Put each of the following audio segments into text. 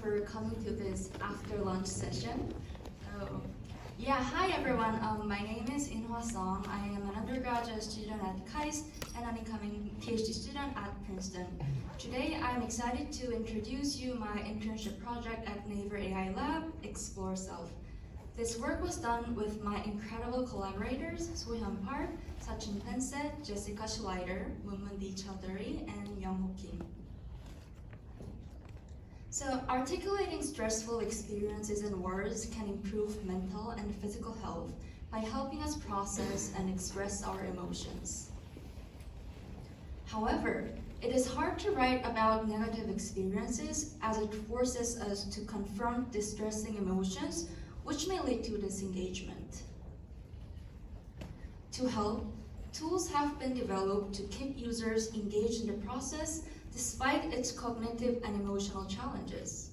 for coming to this after lunch session. Hi everyone. My name is In-Hwa Song. I am an undergraduate student at KAIST and an incoming PhD student at Princeton. Today I'm excited to introduce you my internship project at Naver AI Lab, ExploreSelf. This work was done with my incredible collaborators, Sohyun Park, Sachin Penset, Jessica Schleider, Munmundi Chaudhary, and Young-Ho Kim. So, articulating stressful experiences in words can improve mental and physical health by helping us process and express our emotions. However, it is hard to write about negative experiences as it forces us to confront distressing emotions, which may lead to disengagement. To help, tools have been developed to keep users engaged in the process despite its cognitive and emotional challenges.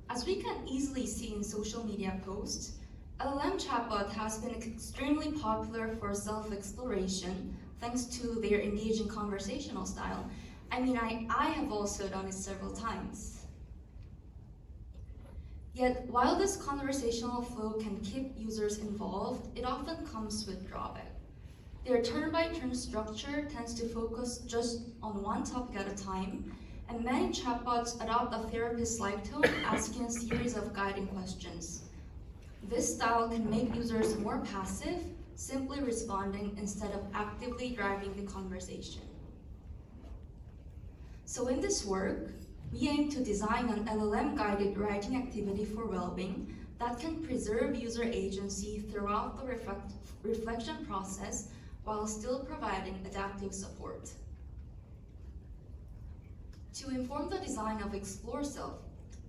As we can easily see in social media posts, LLM chatbot has been extremely popular for self-exploration thanks to their engaging conversational style. I have also done it several times. Yet, while this conversational flow can keep users involved, it often comes with drawback. Their turn-by-turn structure tends to focus just on one topic at a time, and many chatbots adopt a therapist-like tone, asking a series of guiding questions. This style can make users more passive, simply responding instead of actively driving the conversation. So in this work, we aim to design an LLM-guided writing activity for well-being that can preserve user agency throughout the reflection process while still providing adaptive support. To inform the design of ExploreSelf,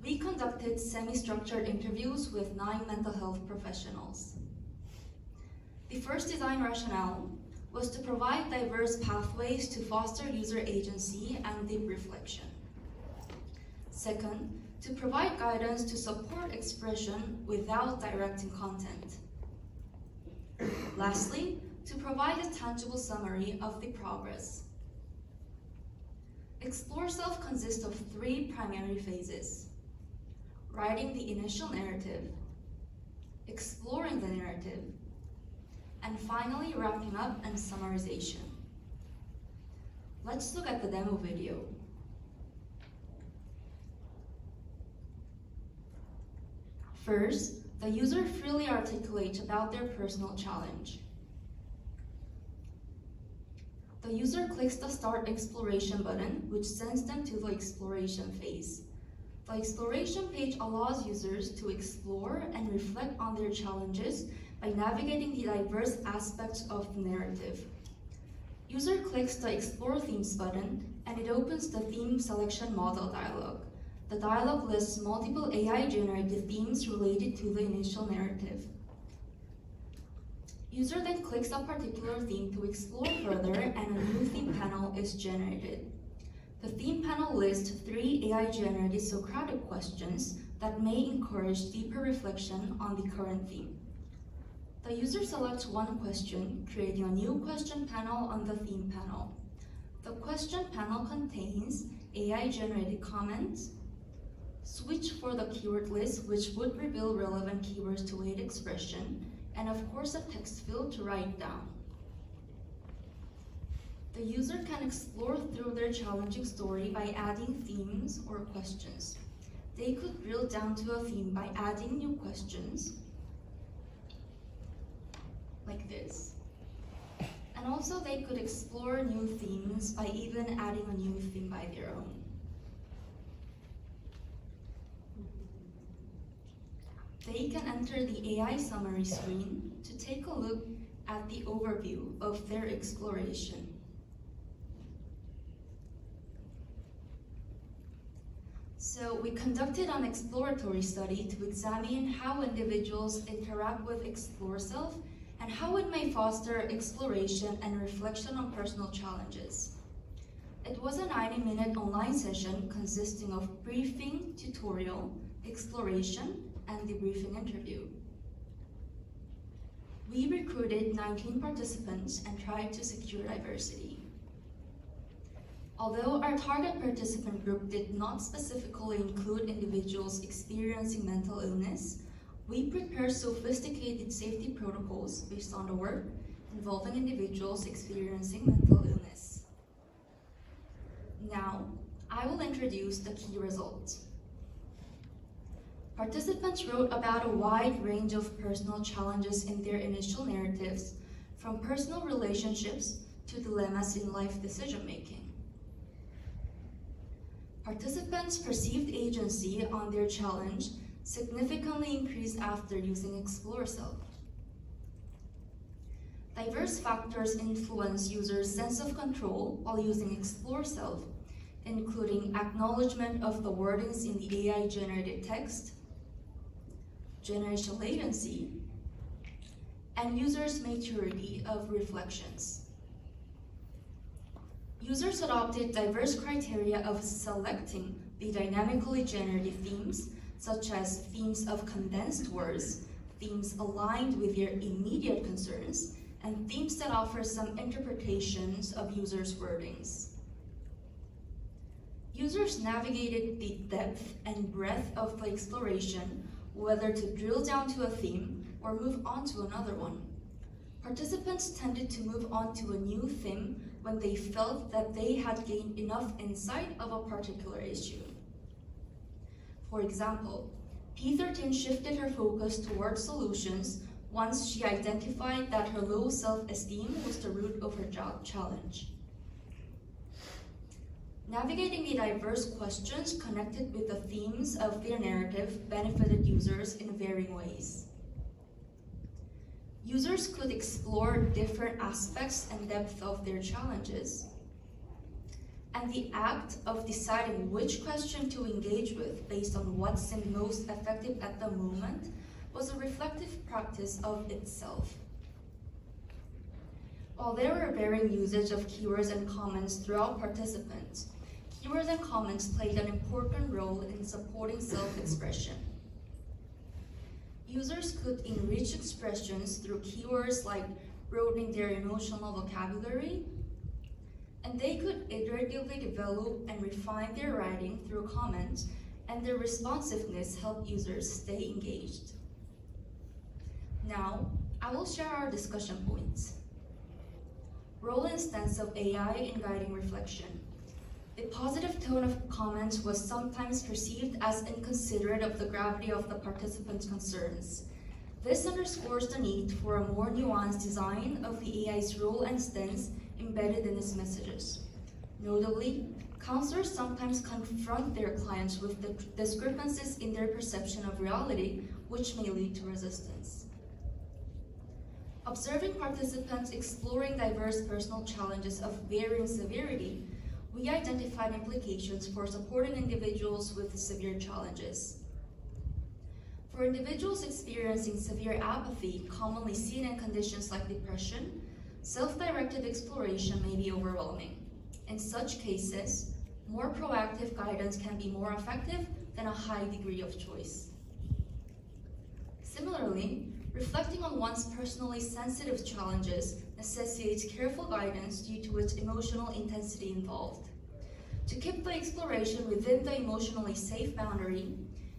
we conducted semi-structured interviews with 9 mental health professionals. The first design rationale was to provide diverse pathways to foster user agency and deep reflection. Second, to provide guidance to support expression without directing content. Lastly, to provide a tangible summary of the progress. ExploreSelf consists of 3 primary phases: writing the initial narrative, exploring the narrative, and finally wrapping up and summarization. Let's look at the demo video. First, the user freely articulates about their personal challenge. The user clicks the Start Exploration button, which sends them to the exploration phase. The exploration page allows users to explore and reflect on their challenges by navigating the diverse aspects of the narrative. User clicks the Explore Themes button, and it opens the Theme Selection Model dialog. The dialog lists multiple AI-generated themes related to the initial narrative. User then clicks a particular theme to explore further, and a new theme panel is generated. The theme panel lists 3 AI-generated Socratic questions that may encourage deeper reflection on the current theme. The user selects one question, creating a new question panel on the theme panel. The question panel contains AI-generated comments, switch for the keyword list, which would reveal relevant keywords to aid expression, and of course a text field to write down. The user can explore through their challenging story by adding themes or questions. They could drill down to a theme by adding new questions, like this. And also they could explore new themes by even adding a new theme by their own. They can enter the AI summary screen to take a look at the overview of their exploration. So we conducted an exploratory study to examine how individuals interact with ExploreSelf and how it may foster exploration and reflection on personal challenges. It was a 90-minute online session consisting of briefing, tutorial, exploration, and debriefing interview. We recruited 19 participants and tried to secure diversity. Although our target participant group did not specifically include individuals experiencing mental illness, we prepared sophisticated safety protocols based on the work involving individuals experiencing mental illness. Now, I will introduce the key results. Participants wrote about a wide range of personal challenges in their initial narratives, from personal relationships to dilemmas in life decision-making. Participants' perceived agency on their challenge significantly increased after using ExploreSelf. Diverse factors influence users' sense of control while using ExploreSelf, including acknowledgement of the wordings in the AI-generated text, generation latency, and users' maturity of reflections. Users adopted diverse criteria of selecting the dynamically generated themes, such as themes of condensed words, themes aligned with their immediate concerns, and themes that offer some interpretations of users' wordings. Users navigated the depth and breadth of the exploration, whether to drill down to a theme or move on to another one. Participants tended to move on to a new theme when they felt that they had gained enough insight of a particular issue. For example, P13 shifted her focus towards solutions once she identified that her low self-esteem was the root of her challenge. Navigating the diverse questions connected with the themes of their narrative benefited users in varying ways. Users could explore different aspects and depth of their challenges. And the act of deciding which question to engage with based on what seemed most effective at the moment was a reflective practice of itself. While there were varying usage of keywords and comments throughout participants, keywords and comments played an important role in supporting self-expression. Users could enrich expressions through keywords like broadening their emotional vocabulary, and they could iteratively develop and refine their writing through comments, and their responsiveness helped users stay engaged. Now, I will share our discussion points. Role and stance of AI in guiding reflection. The positive tone of comments was sometimes perceived as inconsiderate of the gravity of the participants' concerns. This underscores the need for a more nuanced design of the AI's role and stance embedded in its messages. Notably, counselors sometimes confront their clients with the discrepancies in their perception of reality, which may lead to resistance. Observing participants exploring diverse personal challenges of varying severity, we identified implications for supporting individuals with severe challenges. For individuals experiencing severe apathy, commonly seen in conditions like depression, self-directed exploration may be overwhelming. In such cases, more proactive guidance can be more effective than a high degree of choice. Similarly, reflecting on one's personally sensitive challenges necessitates careful guidance due to its emotional intensity involved. To keep the exploration within the emotionally safe boundary,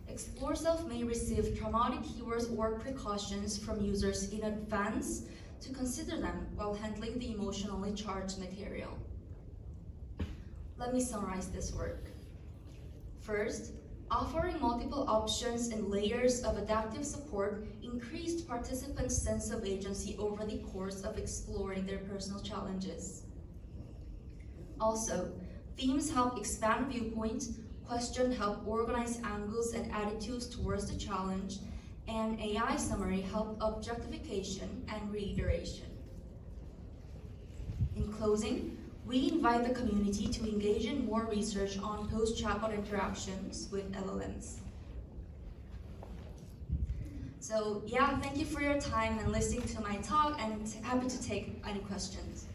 ExploreSelf may receive traumatic keywords or precautions from users in advance to consider them while handling the emotionally charged material. Let me summarize this work. First, offering multiple options and layers of adaptive support increased participants' sense of agency over the course of exploring their personal challenges. Also, themes help expand viewpoints, questions help organize angles and attitudes towards the challenge, and AI summary help objectification and reiteration. In closing, we invite the community to engage in more research on post-chatbot interactions with LLMs. So yeah, thank you for your time and listening to my talk, and happy to take any questions.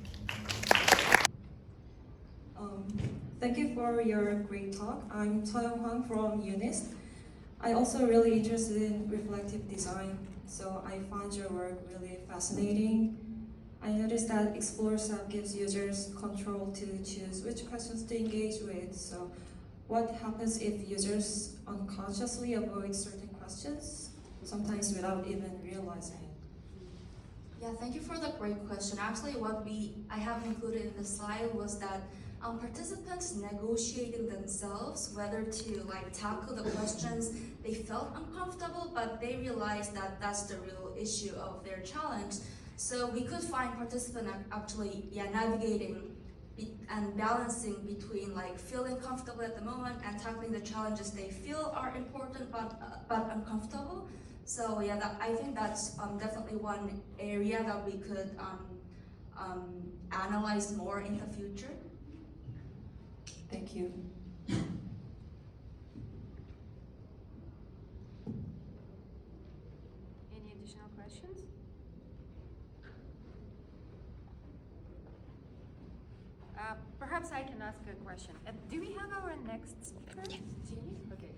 Thank you for your great talk. I'm Choi Hwang from UNIST. I'm also really interested in reflective design, so I found your work really fascinating. I noticed that ExploreSelf gives users control to choose which questions to engage with. So what happens if users unconsciously avoid certain questions, sometimes without even realizing it? Yeah, thank you for the great question. Actually, what I have included in the slide was that participants negotiating themselves whether to tackle the questions they felt uncomfortable, but they realized that that's the real issue of their challenge. So we could find participants actually navigating and balancing between feeling comfortable at the moment and tackling the challenges they feel are important but uncomfortable. So yeah, I think that's definitely one area that we could analyze more in the future. Thank you. Any additional questions? Perhaps I can ask a question. Do we have our next speaker? Okay.